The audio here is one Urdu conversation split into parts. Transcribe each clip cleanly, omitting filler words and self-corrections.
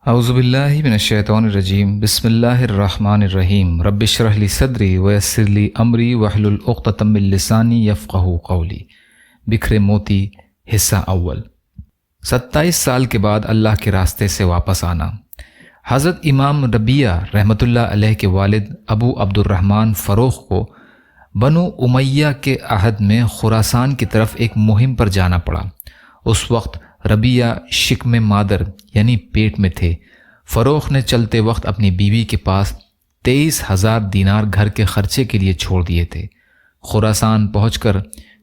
اعوذ باللہ من الشیطان الرجیم بسم اللہ الرحمن الرحیم رب اشرح لی صدری ویسر لی امری واحلل عقدۃ من لسانی یفقہوا قولی۔ بکھرے موتی حصہ اول۔ 27 سال کے بعد اللہ کے راستے سے واپس آنا۔ حضرت امام ربیہ رحمۃ اللہ علیہ کے والد ابو عبد الرحمن فروخ کو بنو امیہ کے عہد میں خراسان کی طرف ایک مہم پر جانا پڑا۔ اس وقت ربیہ شکم مادر یعنی پیٹ میں تھے۔ فروخ نے چلتے وقت اپنی بیوی کے پاس 23,000 دینار گھر کے خرچے کے لیے چھوڑ دیے تھے۔ خراسان پہنچ کر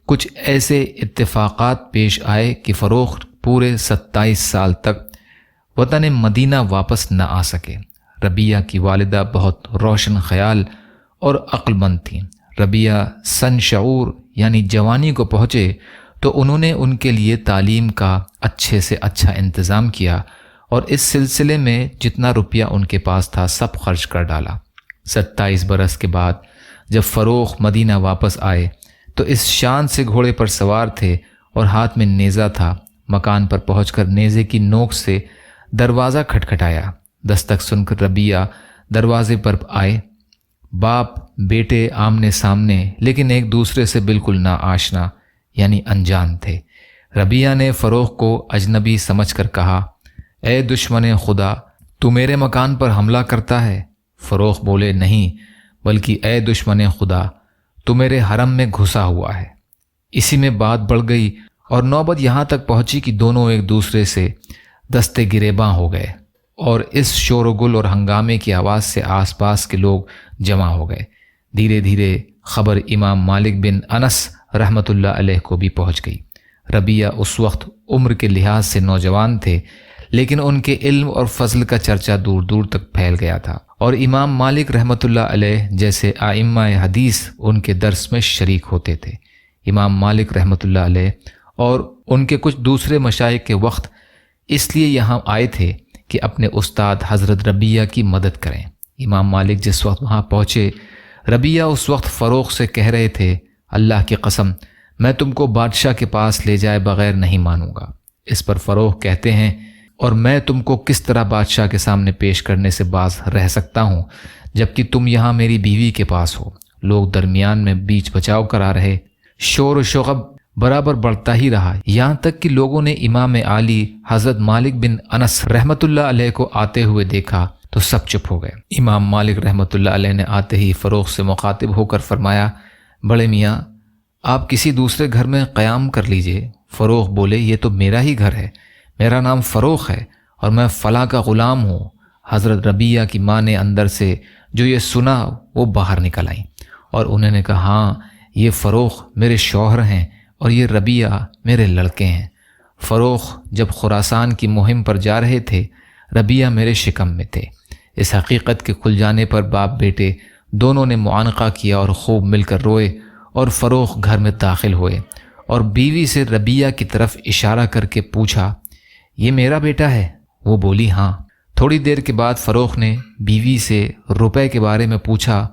کچھ ایسے اتفاقات پیش آئے کہ فروخ پورے 27 سال تک وطن مدینہ واپس نہ آ سکے۔ ربیہ کی والدہ بہت روشن خیال اور عقل مند تھیں۔ ربیہ سن شعور یعنی جوانی کو پہنچے تو انہوں نے ان کے لیے تعلیم کا اچھے سے اچھا انتظام کیا اور اس سلسلے میں جتنا روپیہ ان کے پاس تھا سب خرچ کر ڈالا۔ 27 برس کے بعد جب فروخ مدینہ واپس آئے تو اس شان سے گھوڑے پر سوار تھے اور ہاتھ میں نیزہ تھا۔ مکان پر پہنچ کر نیزے کی نوک سے دروازہ کھٹکھٹایا۔ دستک سن کر ربیہ دروازے پر آئے۔ باپ بیٹے آمنے سامنے لیکن ایک دوسرے سے بالکل نا آشنا یعنی انجان تھے۔ ربیہ نے فروخ کو اجنبی سمجھ کر کہا، اے دشمن خدا، تو میرے مکان پر حملہ کرتا ہے؟ فروخ بولے، نہیں بلکہ اے دشمن خدا، تو میرے حرم میں گھسا ہوا ہے۔ اسی میں بات بڑھ گئی اور نوبت یہاں تک پہنچی کہ دونوں ایک دوسرے سے دستے گریباں ہو گئے اور اس شور و گل اور ہنگامے کی آواز سے آس پاس کے لوگ جمع ہو گئے۔ دھیرے دھیرے خبر امام مالک بن انس رحمۃ اللہ علیہ کو بھی پہنچ گئی۔ ربیہ اس وقت عمر کے لحاظ سے نوجوان تھے لیکن ان کے علم اور فضل کا چرچا دور دور تک پھیل گیا تھا اور امام مالک رحمۃ اللہ علیہ جیسے ائمہ حدیث ان کے درس میں شریک ہوتے تھے۔ امام مالک رحمۃ اللہ علیہ اور ان کے کچھ دوسرے مشائخ کے وقت اس لیے یہاں آئے تھے کہ اپنے استاد حضرت ربیہ کی مدد کریں۔ امام مالک جس وقت وہاں پہنچے، ربیہ اس وقت فروخ سے کہہ رہے تھے، اللہ کی قسم میں تم کو بادشاہ کے پاس لے جائے بغیر نہیں مانوں گا۔ اس پر فروخ کہتے ہیں، اور میں تم کو کس طرح بادشاہ کے سامنے پیش کرنے سے باز رہ سکتا ہوں جبکہ تم یہاں میری بیوی کے پاس ہو؟ لوگ درمیان میں بیچ بچاؤ کرا رہے، شور و شغب برابر بڑھتا ہی رہا، یہاں تک کہ لوگوں نے امام عالی حضرت مالک بن انس رحمۃ اللہ علیہ کو آتے ہوئے دیکھا تو سب چپ ہو گئے۔ امام مالک رحمۃ اللہ علیہ نے آتے ہی فروخ سے مخاطب ہو کر فرمایا، بڑے میاں آپ کسی دوسرے گھر میں قیام کر لیجئے۔ فروخ بولے، یہ تو میرا ہی گھر ہے، میرا نام فروخ ہے اور میں فلاں کا غلام ہوں۔ حضرت ربیہ کی ماں نے اندر سے جو یہ سنا وہ باہر نکل آئیں اور انہوں نے کہا، ہاں یہ فروخ میرے شوہر ہیں اور یہ ربیہ میرے لڑکے ہیں۔ فروخ جب خراسان کی مہم پر جا رہے تھے، ربیہ میرے شکم میں تھے۔ اس حقیقت کے کھل جانے پر باپ بیٹے دونوں نے معانقہ کیا اور خوب مل کر روئے اور فروخ گھر میں داخل ہوئے اور بیوی سے ربیہ کی طرف اشارہ کر کے پوچھا، یہ میرا بیٹا ہے؟ وہ بولی، ہاں۔ تھوڑی دیر کے بعد فروخ نے بیوی سے روپے کے بارے میں پوچھا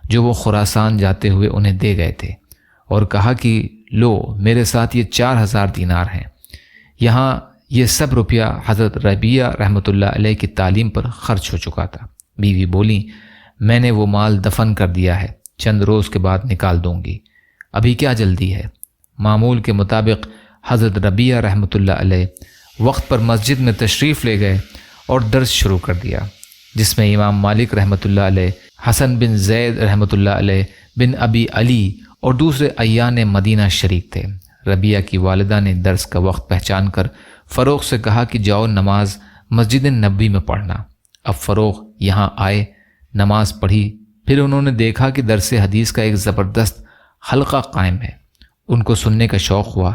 جو وہ خراسان جاتے ہوئے انہیں دے گئے تھے اور کہا کہ لو میرے ساتھ یہ 4,000 دینار ہیں۔ یہاں یہ سب روپیہ حضرت ربیہ رحمۃ اللہ علیہ کی تعلیم پر خرچ ہو چکا تھا۔ بیوی بولی، میں نے وہ مال دفن کر دیا ہے، چند روز کے بعد نکال دوں گی، ابھی کیا جلدی ہے؟ معمول کے مطابق حضرت ربیہ رحمۃ اللہ علیہ وقت پر مسجد میں تشریف لے گئے اور درس شروع کر دیا، جس میں امام مالک رحمۃ اللہ علیہ، حسن بن زید رحمۃ اللہ علیہ، بن ابی علی اور دوسرے اعیان مدینہ شریک تھے۔ ربیہ کی والدہ نے درس کا وقت پہچان کر فروخ سے کہا کہ جاؤ نماز مسجد نبوی میں پڑھنا۔ اب فروخ یہاں آئے، نماز پڑھی، پھر انہوں نے دیکھا کہ درس حدیث کا ایک زبردست حلقہ قائم ہے۔ ان کو سننے کا شوق ہوا،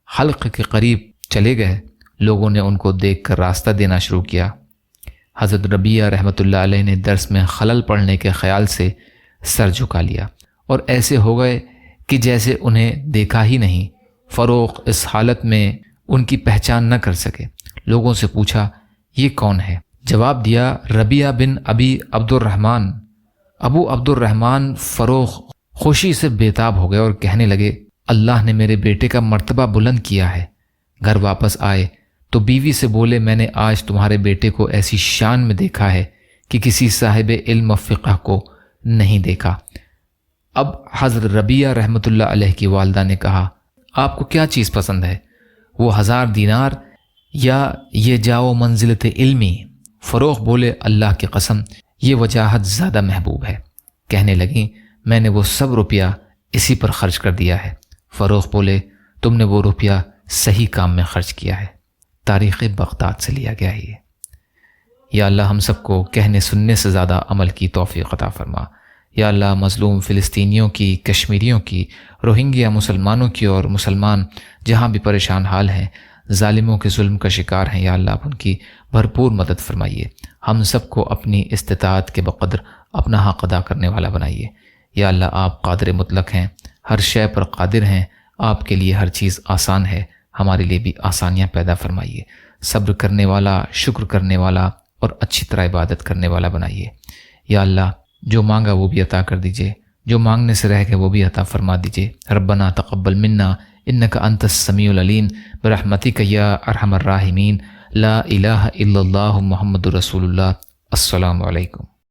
حلقے کے قریب چلے گئے۔ لوگوں نے ان کو دیکھ کر راستہ دینا شروع کیا۔ حضرت ربیہ رحمۃ اللہ علیہ نے درس میں خلل پڑنے کے خیال سے سر جھکا لیا اور ایسے ہو گئے کہ جیسے انہیں دیکھا ہی نہیں۔ فروخ اس حالت میں ان کی پہچان نہ کر سکے۔ لوگوں سے پوچھا، یہ کون ہے؟ جواب دیا، ربیہ بن ابی عبد الرحمن۔ ابو عبد الرحمن فروخ خوشی سے بےتاب ہو گئے اور کہنے لگے، اللہ نے میرے بیٹے کا مرتبہ بلند کیا ہے۔ گھر واپس آئے تو بیوی سے بولے میں نے آج تمہارے بیٹے کو ایسی شان میں دیکھا ہے کہ کسی صاحب علم و فقہ کو نہیں دیکھا۔ اب حضرت ربیہ رحمۃ اللہ علیہ کی والدہ نے کہا آپ کو کیا چیز پسند ہے، وہ 1000 دینار یا یہ جاؤ منزلت علمی؟ فروخ بولے اللہ کی قسم یہ وجاہت زیادہ محبوب ہے۔ کہنے لگیں میں نے وہ سب روپیہ اسی پر خرچ کر دیا ہے۔ فروخ بولے تم نے وہ روپیہ صحیح کام میں خرچ کیا ہے۔ تاریخ بغداد سے لیا گیا ہے یہ۔ یا اللہ ہم سب کو کہنے سننے سے زیادہ عمل کی توفیق عطا فرما۔ یا اللہ مظلوم فلسطینیوں کی، کشمیریوں کی، روہنگیا مسلمانوں کی اور مسلمان جہاں بھی پریشان حال ہیں، ظالموں کے ظلم کا شکار ہیں، یا اللہ آپ ان کی بھرپور مدد فرمائیے۔ ہم سب کو اپنی استطاعت کے بقدر اپنا حق ادا کرنے والا بنائیے۔ یا اللہ آپ قادر مطلق ہیں، ہر شے پر قادر ہیں، آپ کے لیے ہر چیز آسان ہے، ہمارے لیے بھی آسانیاں پیدا فرمائیے۔ صبر کرنے والا، شکر کرنے والا اور اچھی طرح عبادت کرنے والا بنائیے۔ یا اللہ جو مانگا وہ بھی عطا کر دیجئے، جو مانگنے سے رہ گئے وہ بھی عطا فرما دیجئے۔ ربنا تقبل منا انک انت السمیع العلیم برحمتک یا ارحم الراحمین۔ لا الہ الا اللہ محمد رسول اللہ۔ السلام علیکم۔